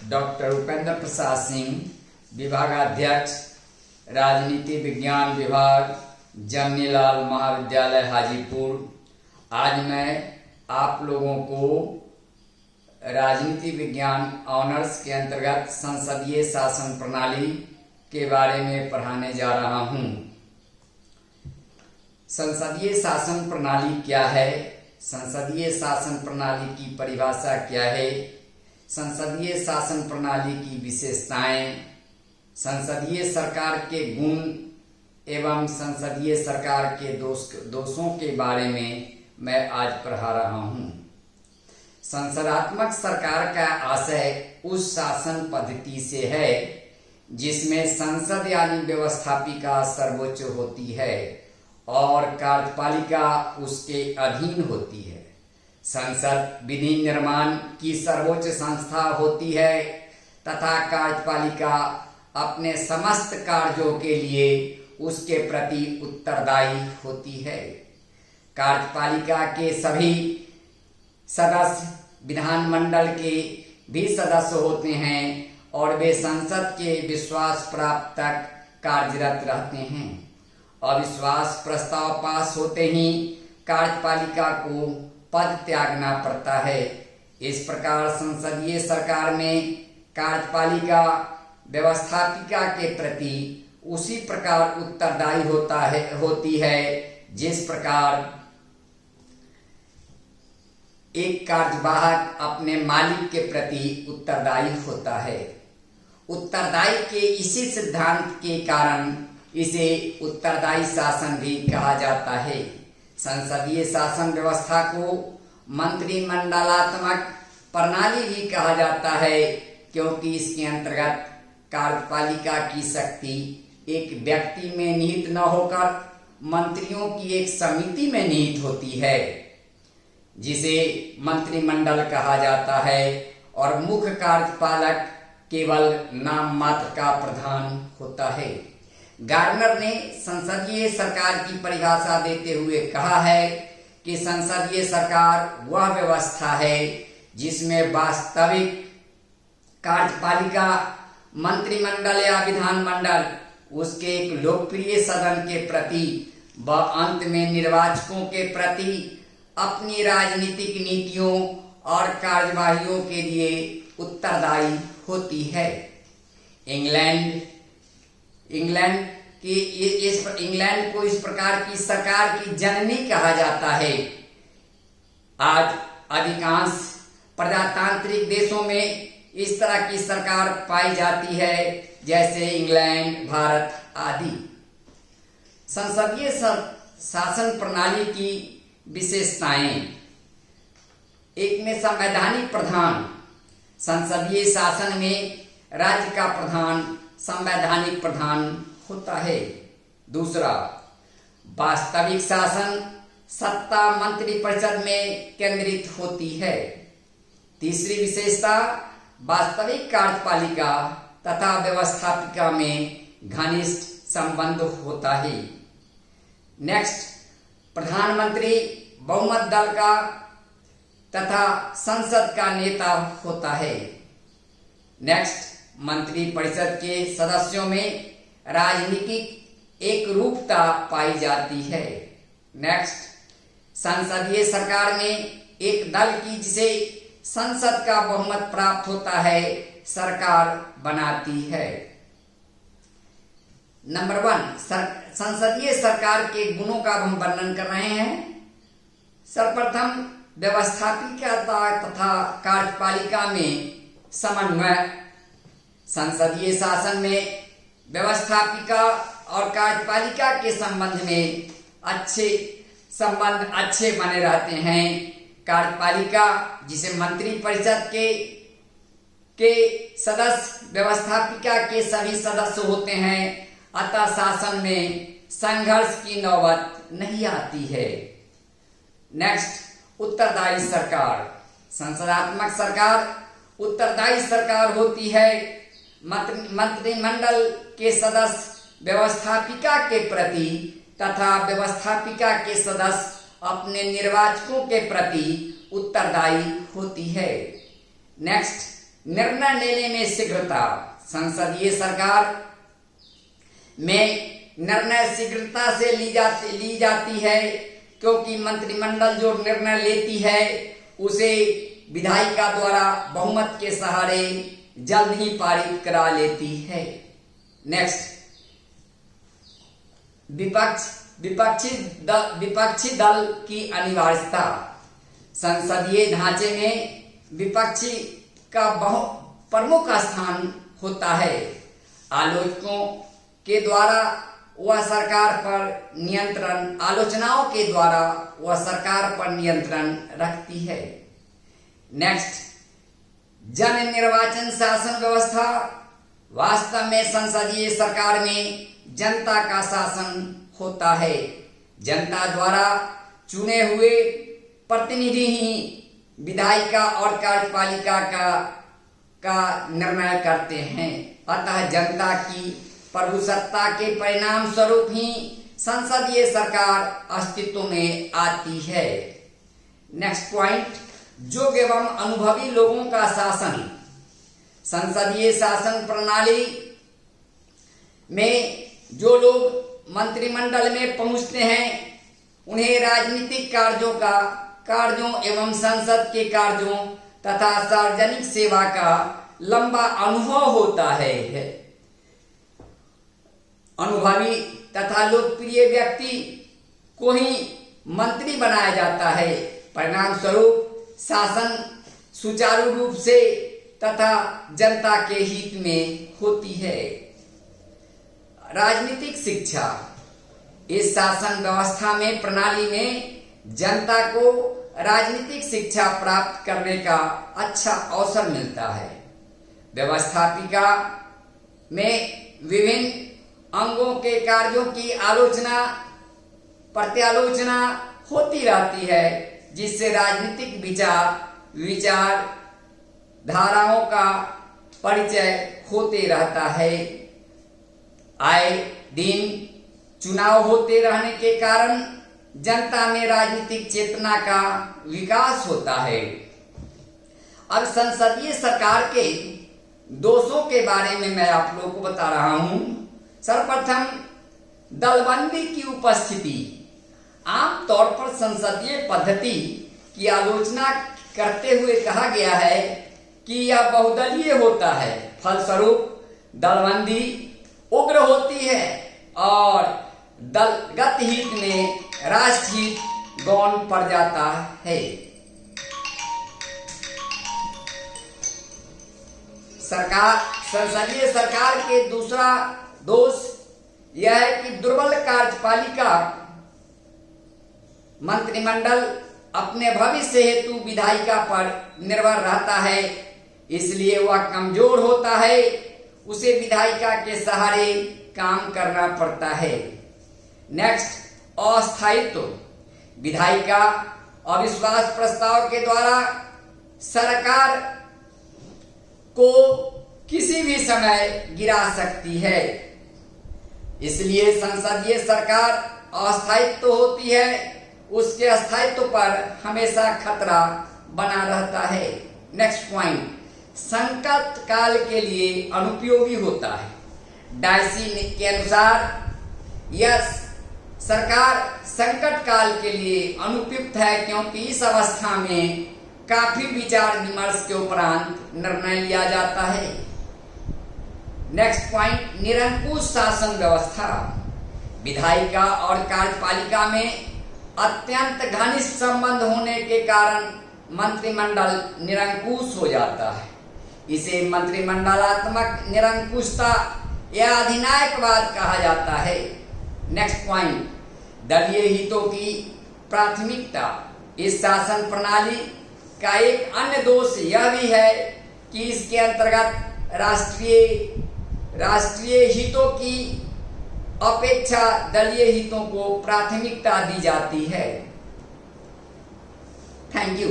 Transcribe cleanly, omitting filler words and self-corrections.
Doctor Upendra Prasad Singh, विभागाध्यक्ष, राजनीति विज्ञान विभाग, जमनीलाल महाविद्यालय हाजीपुर। आज मैं आप लोगों को राजनीति विज्ञान ऑनर्स के अंतर्गत संसदीय शासन प्रणाली के बारे में पढ़ाने जा रहा हूँ। संसदीय शासन प्रणाली क्या है? संसदीय शासन प्रणाली की परिभाषा क्या है? संसदीय शासन प्रणाली की विशेषताएं, संसदीय सरकार के गुण एवं संसदीय सरकार के दोषों के बारे में मैं आज पढ़ा रहा हूँ। संसदात्मक सरकार का आशय उस शासन पद्धति से है जिसमें संसद यानी व्यवस्थापिका सर्वोच्च होती है और कार्यपालिका उसके अधीन होती है। संसद विधि निर्माण की सर्वोच्च संस्था होती है तथा कार्यपालिका अपने समस्त कार्यों के लिए उसके प्रति उत्तरदायी होती है। कार्यपालिका के सभी सदस्य विधानमंडल के भी सदस्य होते हैं और वे संसद के विश्वास प्राप्त तक कार्यरत रहते हैं। अविश्वास प्रस्ताव पास होते ही कार्यपालिका को पद त्यागना पड़ता है। इस प्रकार संसदीय सरकार में कार्यपालिका व्यवस्थापिका के प्रति उसी प्रकार उत्तरदायी होती है जिस प्रकार एक कार्यवाहक अपने मालिक के प्रति उत्तरदायी होता है। उत्तरदायी के इसी सिद्धांत के कारण इसे उत्तरदायी शासन भी कहा जाता है। संसदीय शासन व्यवस्था को मंत्रिमंडलात्मक प्रणाली भी कहा जाता है क्योंकि इसके अंतर्गत कार्यपालिका की शक्ति एक व्यक्ति में निहित न होकर मंत्रियों की एक समिति में निहित होती है जिसे मंत्रिमंडल कहा जाता है और मुख्य कार्यपालक केवल नाम मात्र का प्रधान होता है। गार्नर ने संसदीय सरकार की परिभाषा देते हुए कहा है कि संसदीय सरकार वह व्यवस्था है जिसमें वास्तविक कार्यपालिका मंत्रिमंडल या विधानमंडल उसके एक लोकप्रिय सदन के प्रति व अंत में निर्वाचकों के प्रति अपनी राजनीतिक नीतियों और कार्यवाहियों के लिए उत्तरदायी होती है। इंग्लैंड को इस प्रकार की सरकार की जननी कहा जाता है। आज अधिकांश प्रजातांत्रिक देशों में इस तरह की सरकार पाई जाती है जैसे इंग्लैंड, भारत आदि। संसदीय शासन प्रणाली की विशेषताएं, एक में संवैधानिक प्रधान। संसदीय शासन में राज्य का प्रधान संवैधानिक प्रधान होता है। दूसरा, वास्तविक शासन सत्ता मंत्रिपरिषद में केंद्रित होती है। तीसरी विशेषता, वास्तविक कार्यपालिका तथा व्यवस्थापिका में घनिष्ठ संबंध होता है। नेक्स्ट, प्रधानमंत्री बहुमत दल का तथा संसद का नेता होता है। नेक्स्ट, मंत्रिपरिषद के सदस्यों में राजनीतिक एक रूपता पाई जाती है। नेक्स्ट, संसदीय सरकार में एक दल की जिसे संसद का बहुमत प्राप्त होता है सरकार बनाती है। नंबर 1, संसदीय सरकार के गुणों का हम वर्णन कर रहे हैं। सर्वप्रथम, व्यवस्थापिका तथा कार्यपालिका में समन्वय। संसदीय शासन में व्यवस्थापिका और कार्यपालिका के संबंध में अच्छे बने रहते हैं। कार्यपालिका जिसे मंत्रिपरिषद के सदस्य व्यवस्थापिका के सभी सदस्य होते हैं, अतः शासन में संघर्ष की नौबत नहीं आती है। नेक्स्ट, उत्तरदायी सरकार। संसदात्मक सरकार उत्तरदायी सरकार होती है। मंत्रिमंडल के सदस्य व्यवस्थापिका के प्रति तथा व्यवस्थापिका के सदस्य अपने निर्वाचकों के प्रति उत्तरदायी होती है। नेक्स्ट, निर्णय लेने में शीघ्रता। संसदीय सरकार में निर्णय शीघ्रता से ली जाती है, क्योंकि मंत्रिमंडल जो निर्णय लेती है उसे विधायिका द्वारा बहुमत के सहारे जल्द ही पारित करा लेती है। नेक्स्ट, विपक्षी दल की अनिवार्यता। संसदीय ढांचे में विपक्षी का बहुत प्रमुख स्थान होता है। आलोचनाओं के द्वारा वह सरकार पर नियंत्रण रखती है। नेक्स्ट, जन निर्वाचन शासन व्यवस्था। वास्तव में संसदीय सरकार में जनता का शासन होता है। जनता द्वारा चुने हुए प्रतिनिधि ही विधायिका और कार्यपालिका का निर्णय करते हैं। अतः जनता की प्रभुसत्ता के परिणाम स्वरूप ही संसदीय सरकार अस्तित्व में आती है। नेक्स्ट पॉइंट, योग्य एवं अनुभवी लोगों का शासन। संसदीय शासन प्रणाली में जो लोग मंत्रिमंडल में पहुंचते हैं उन्हें राजनीतिक कार्यों एवं संसद के कार्यों तथा सार्वजनिक सेवा का लंबा अनुभव होता है। अनुभवी तथा लोकप्रिय व्यक्ति को ही मंत्री बनाया जाता है। परिणाम स्वरूप शासन सुचारू रूप से तथा जनता के हित में होती है। राजनीतिक शिक्षा। इस शासन व्यवस्था में प्रणाली में जनता को राजनीतिक शिक्षा प्राप्त करने का अच्छा अवसर मिलता है। व्यवस्थापिका में विभिन्न अंगों के कार्यों की आलोचना प्रत्यालोचना होती रहती है, जिससे राजनीतिक विचार धाराओं का परिचय होते रहता है। आए दिन चुनाव होते रहने के कारण जनता में राजनीतिक चेतना का विकास होता है। अब संसदीय सरकार के दोषों के बारे में मैं आप लोगों को बता रहा हूं। सर्वप्रथम, दलबंदी की उपस्थिति। आमतौर पर संसदीय पद्धति की आलोचना करते हुए कहा गया है कि यह बहुदलीय होता है। फलस्वरूप दलबंदी उग्र होती है और दलगत हित में राष्ट्रहित गौण पड़ जाता है। संसदीय सरकार के दूसरा दोष यह है कि दुर्बल कार्यपालिका। मंत्रिमंडल अपने भविष्य हेतु विधायिका पर निर्भर रहता है, इसलिए वह कमजोर होता है। उसे विधायिका के सहारे काम करना पड़ता है। नेक्स्ट, अस्थायित्व। विधायिका अविश्वास प्रस्ताव के द्वारा सरकार को किसी भी समय गिरा सकती है, इसलिए संसदीय सरकार अस्थायित्व होती है। उसके अस्तित्व पर हमेशा खतरा बना रहता है। नेक्स्ट पॉइंट, संकट काल के लिए अनुपयोगी होता है। डायसी के अनुसार यह सरकार संकट काल के लिए अनुपयुक्त है, क्योंकि इस अवस्था में काफी विचार विमर्श के उपरांत निर्णय लिया जाता है। नेक्स्ट पॉइंट, निरंकुश शासन व्यवस्था। विधायिका और कार्यपालिका में अत्यंत घनिष्ठ संबंध होने के कारण मंत्रिमंडल निरंकुश हो जाता है। इसे मंत्रिमंडलात्मक निरंकुशता या अधिनायकवाद कहा जाता है। नेक्स्ट पॉइंट, दलीय हितों की प्राथमिकता। इस शासन प्रणाली का एक अन्य दोष यह भी है कि इसके अंतर्गत राष्ट्रीय हितों की अपेक्षा दलीय हितों को प्राथमिकता दी जाती है। Thank you.